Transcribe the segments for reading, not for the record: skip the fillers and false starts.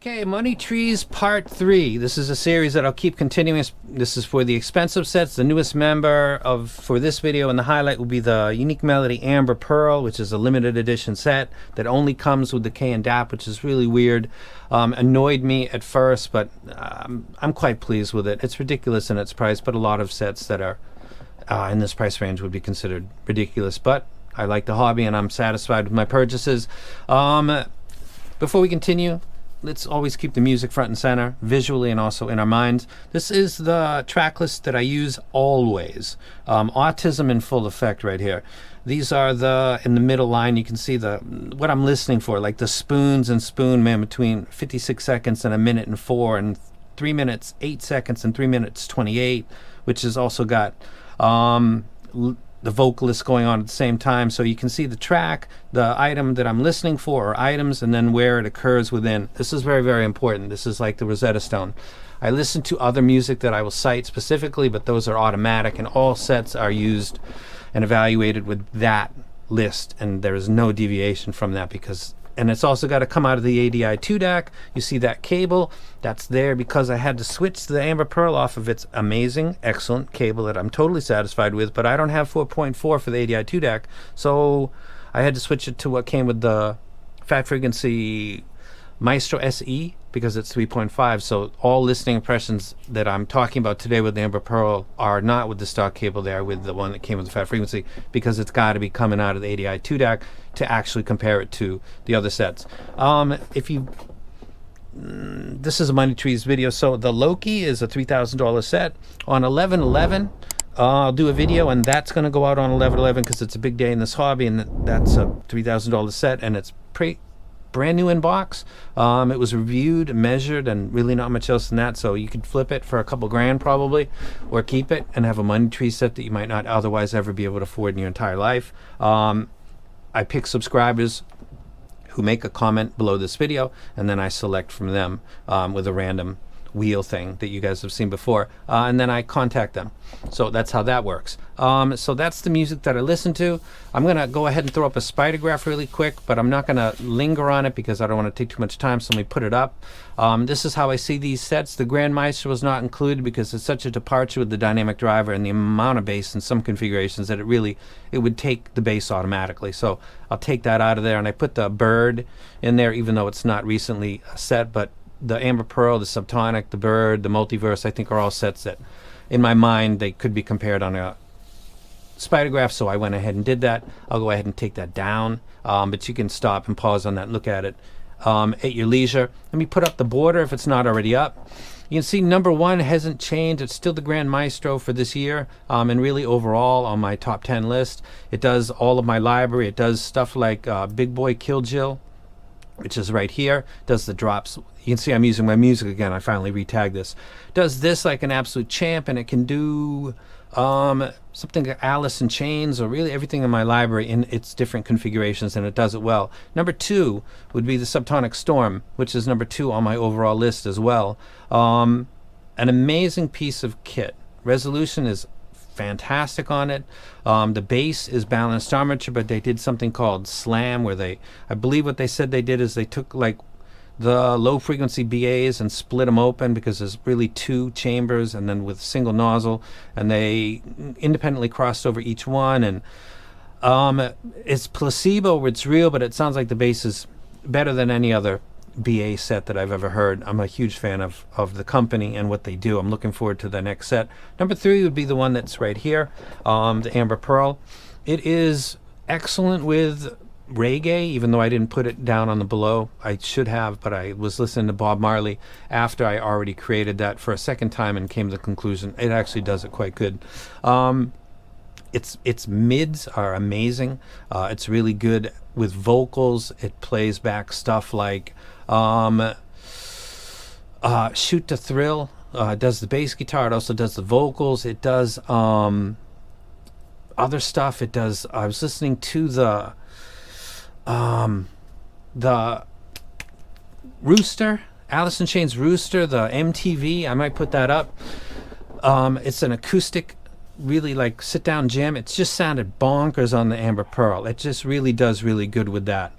Okay, Money Trees Part 3. This is a series that I'll keep continuing. This is for the expensive sets. The newest member for this video and the highlight will be the Unique Melody Amber Pearl, which is a limited edition set that only comes with the K and DAP, which is really weird. Annoyed me at first, but I'm quite pleased with it. It's ridiculous in its price, but a lot of sets that are in this price range would be considered ridiculous. But I like the hobby and I'm satisfied with my purchases. Before we continue, let's always keep the music front and center, visually and also in our minds. This is the track list that I use always. Autism in full effect right here. These are in the middle line, you can see what I'm listening for, like the spoons and spoon man between 56 seconds and 1 minute and 4, and 3 minutes 8 seconds and 3 minutes 28, which has also got the vocalist going on at the same time, so you can see the track, the item that I'm listening for, or items, and then where it occurs within. This is very, very important. This is like the Rosetta Stone. I listen to other music that I will cite specifically, but those are automatic, and all sets are used and evaluated with that list, and there is no deviation from that, and it's also got to come out of the ADI 2 DAC. You see that cable, that's there because I had to switch the Amber Pearl off of its amazing, excellent cable that I'm totally satisfied with, but I don't have 4.4 for the ADI 2 DAC, so I had to switch it to what came with the Fat Frequency Maestro SE because it's 3.5. So all listening impressions that I'm talking about today with the Amber Pearl are not with the stock cable, they are with the one that came with the Fat Frequency, because it's got to be coming out of the ADI 2 DAC to actually compare it to the other sets. This is a Money Trees video. So the Loki is a $3,000 set. On 11/11 I'll do a video, and that's going to go out on 11/11 because it's a big day in this hobby, and that's a $3,000 set, and it's brand new in box. It was reviewed, measured, and really not much else than that, so you could flip it for a couple grand probably, or keep it and have a Money Tree set that you might not otherwise ever be able to afford in your entire life. I pick subscribers who make a comment below this video, and then I select from them with a random wheel thing that you guys have seen before, and then I contact them. So that's how that works. So that's the music that I listen to. I'm gonna go ahead and throw up a spider graph really quick, but I'm not gonna linger on it because I don't want to take too much time, so let me put it up. This is how I see these sets. The Grand Maestro was not included because it's such a departure with the dynamic driver and the amount of bass in some configurations that it would take the bass automatically, so I'll take that out of there, and I put the Bird in there even though it's not recently a set, but the Amber Pearl, the Subtonic, the Bird, the Multiverse, I think are all sets that, in my mind, they could be compared on a spider graph, so I went ahead and did that. I'll go ahead and take that down, but you can stop and pause on that and look at it at your leisure. Let me put up the border if it's not already up. You can see number 1 hasn't changed. It's still the Grand Maestro for this year, and really overall on my top 10 list. It does all of my library. It does stuff like Big Boy Kill Jill, which is right here. Does the drops. You can see I'm using my music again. I finally re-tagged this. Does this like an absolute champ, and it can do something like Alice in Chains, or really everything in my library in its different configurations, and it does it well. Number 2 would be the Subtonic Storm, which is number 2 on my overall list as well. An amazing piece of kit. Resolution is fantastic on it. The bass is balanced armature, but they did something called slam, where I believe what they said they did is they took like the low frequency BAs and split them open, because there's really 2 chambers and then with single nozzle, and they independently crossed over each one, and it's placebo, it's real, but it sounds like the bass is better than any other BA set that I've ever heard. I'm a huge fan of the company and what they do. I'm looking forward to the next set. Number 3 would be the one that's right here, the Amber Pearl. It is excellent with reggae, even though I didn't put it down on the below. I should have, but I was listening to Bob Marley after I already created that for a second time and came to the conclusion it actually does it quite good. Its mids are amazing. It's really good with vocals. It plays back stuff like Shoot to Thrill. It does the bass guitar. It also does the vocals. It does other stuff. It does. I was listening to the Rooster, Alice in Chains Rooster, the MTV. I might put that up. It's an acoustic, really like sit down jam. It just sounded bonkers on the Amber Pearl. It just really does really good with that.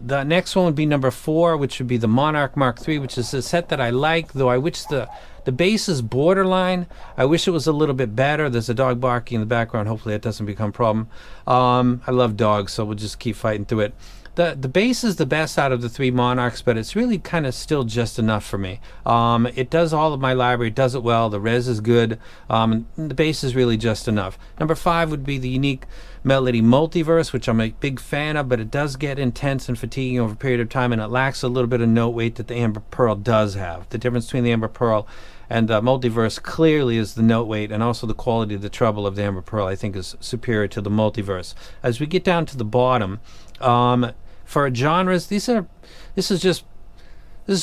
The next one would be number 4, which would be the Monarch Mark III, which is a set that I like, though I wish the bass is borderline. I wish it was a little bit better. There's a dog barking in the background. Hopefully it doesn't become a problem. I love dogs, so we'll just keep fighting through it. The bass is the best out of the 3 Monarchs, but it's really kind of still just enough for me. It does all of my library, it does it well, the res is good, the bass is really just enough. Number 5 would be the Unique Melody Multiverse, which I'm a big fan of, but it does get intense and fatiguing over a period of time, and it lacks a little bit of note weight that the Amber Pearl does have. The difference between the Amber Pearl and the Multiverse clearly is the note weight, and also the quality of the treble of the Amber Pearl I think is superior to the Multiverse. As we get down to the bottom, for genres, this is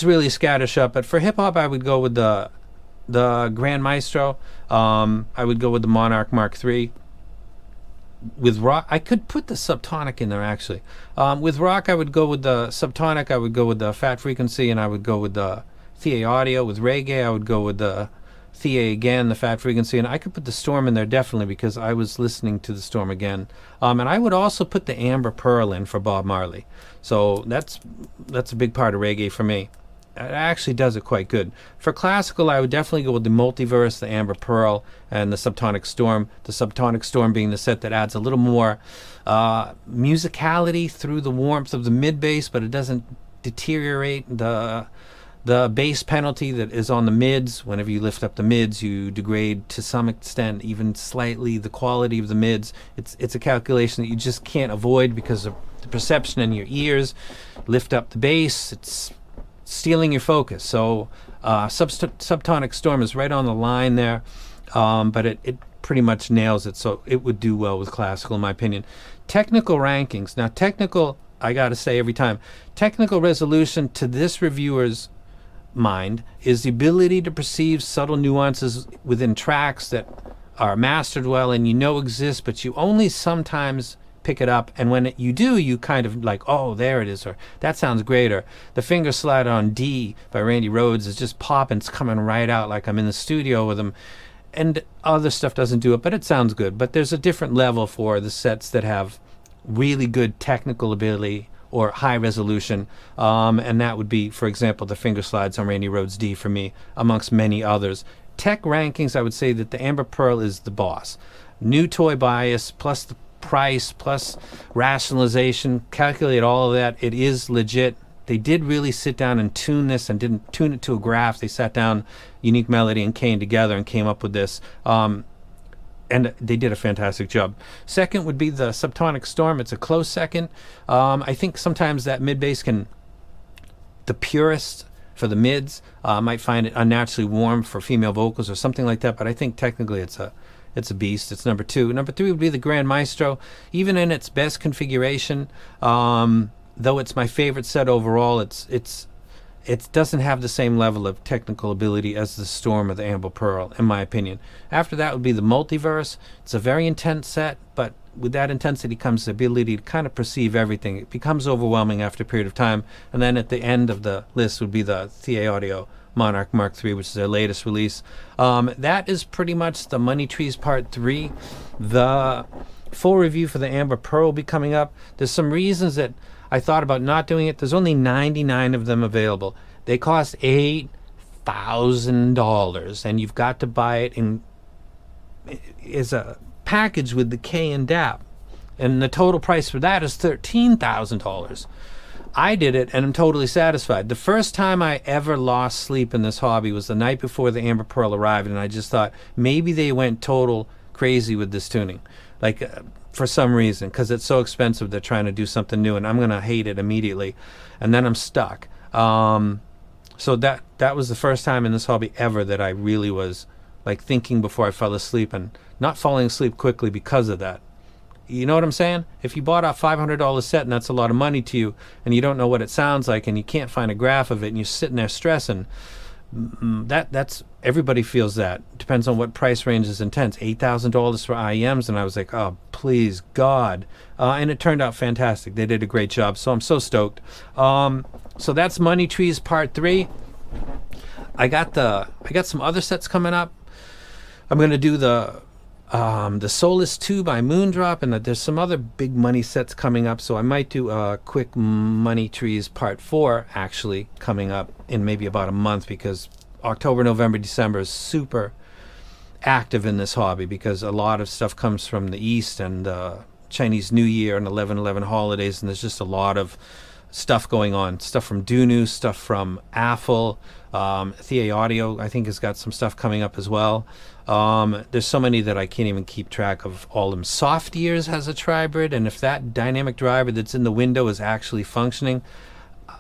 really scattershot, but for hip hop I would go with the Grand Maestro. I would go with the Monarch Mark III. With rock, I could put the Subtonic in there actually. With rock, I would go with the Subtonic, I would go with the Fat Frequency, and I would go with the Thea Audio. With reggae, I would go with the Thea again, the Fat Frequency, and I could put the Storm in there definitely because I was listening to the Storm again. And I would also put the Amber Pearl in for Bob Marley. So that's a big part of reggae for me. It actually does it quite good. For classical, I would definitely go with the Multiverse, the Amber Pearl, and the Subtonic Storm. The Subtonic Storm being the set that adds a little more musicality through the warmth of the mid bass, but it doesn't deteriorate the bass penalty that is on the mids. Whenever you lift up the mids, you degrade to some extent, even slightly, the quality of the mids. It's a calculation that you just can't avoid because of the perception in your ears. Lift up the bass, it's stealing your focus. So Subtonic Storm is right on the line there, but it pretty much nails it, so it would do well with classical in my opinion. Technical rankings. Now technical, I gotta say every time, technical resolution to this reviewer's mind is the ability to perceive subtle nuances within tracks that are mastered well and you know exist, but you only sometimes pick it up, and when you do, you kind of like, oh, there it is, or that sounds great, or the finger slide on D by Randy Rhoads is just popping, it's coming right out like I'm in the studio with him, and other stuff doesn't do it, but it sounds good. But there's a different level for the sets that have really good technical ability or high resolution, and that would be, for example, the finger slides on Randy Rhoads D for me, amongst many others. Tech rankings, I would say that the Amber Pearl is the boss. New toy bias plus the price plus rationalization, calculate all of that, it is legit. They did really sit down and tune this, and didn't tune it to a graph. They sat down, Unique Melody and Kane together, and came up with this, and they did a fantastic job. Second would be the Subtonic Storm. It's a close second. I think sometimes that mid bass the purist for the mids might find it unnaturally warm for female vocals or something like that, but I think technically it's a beast. It's number 2. Number 3 would be the Grand Maestro. Even in its best configuration, though it's my favorite set overall, it doesn't have the same level of technical ability as the Storm or the Amber Pearl, in my opinion. After that would be the Multiverse. It's a very intense set, but with that intensity comes the ability to kind of perceive everything. It becomes overwhelming after a period of time. And then at the end of the list would be the Thea Audio Monarch Mark III, which is their latest release. That is pretty much the Money Trees Part 3. The full review for the Amber Pearl will be coming up. There's some reasons that I thought about not doing it. There's only 99 of them available. They cost $8,000, and you've got to buy it as a package with the K and DAP, and the total price for that is $13,000. I did it, and I'm totally satisfied. The first time I ever lost sleep in this hobby was the night before the Amber Pearl arrived, and I just thought maybe they went total crazy with this tuning, like for some reason, because it's so expensive. They're trying to do something new, and I'm gonna hate it immediately, and then I'm stuck. So that was the first time in this hobby ever that I really was like thinking before I fell asleep, and not falling asleep quickly because of that. You know what I'm saying? If you bought a $500 set and that's a lot of money to you, and you don't know what it sounds like, and you can't find a graph of it, and you're sitting there stressing, that's everybody feels that. Depends on what price range is intense. $8,000 for IEMs, and I was like, oh please God, and it turned out fantastic. They did a great job, so I'm so stoked. So that's Money Trees Part 3. I got some other sets coming up. I'm gonna do the The Soulless 2 by Moondrop, and there's some other big money sets coming up, so I might do a quick Money Trees Part 4 actually coming up in maybe about a month, because October, November, December is super active in this hobby because a lot of stuff comes from the East, and Chinese New Year and 11/11 holidays, and there's just a lot of stuff going on. Stuff from Dunu, stuff from Affle, Thea Audio I think has got some stuff coming up as well. There's so many that I can't even keep track of all of them. Soft Ears has a tribrid, and if that dynamic driver that's in the window is actually functioning,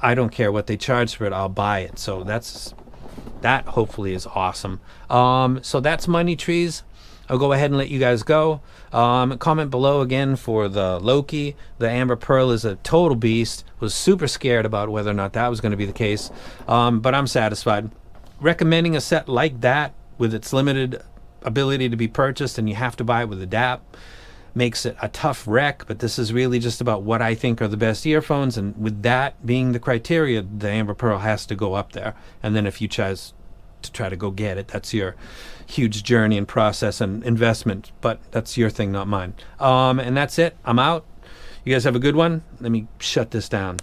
I don't care what they charge for it, I'll buy it. So that hopefully is awesome. So that's Money Trees. I'll go ahead and let you guys go. Comment below again for the Loki. The Amber Pearl is a total beast. Was super scared about whether or not that was going to be the case, but I'm satisfied. Recommending a set like that with its limited ability to be purchased and you have to buy it with a DAP makes it a tough wreck, but this is really just about what I think are the best earphones, and with that being the criteria, the Amber Pearl has to go up there. And then if you choose to try to go get it, that's your huge journey and process and investment, but that's your thing, not mine. And that's it. I'm out. You guys have a good one. Let me shut this down.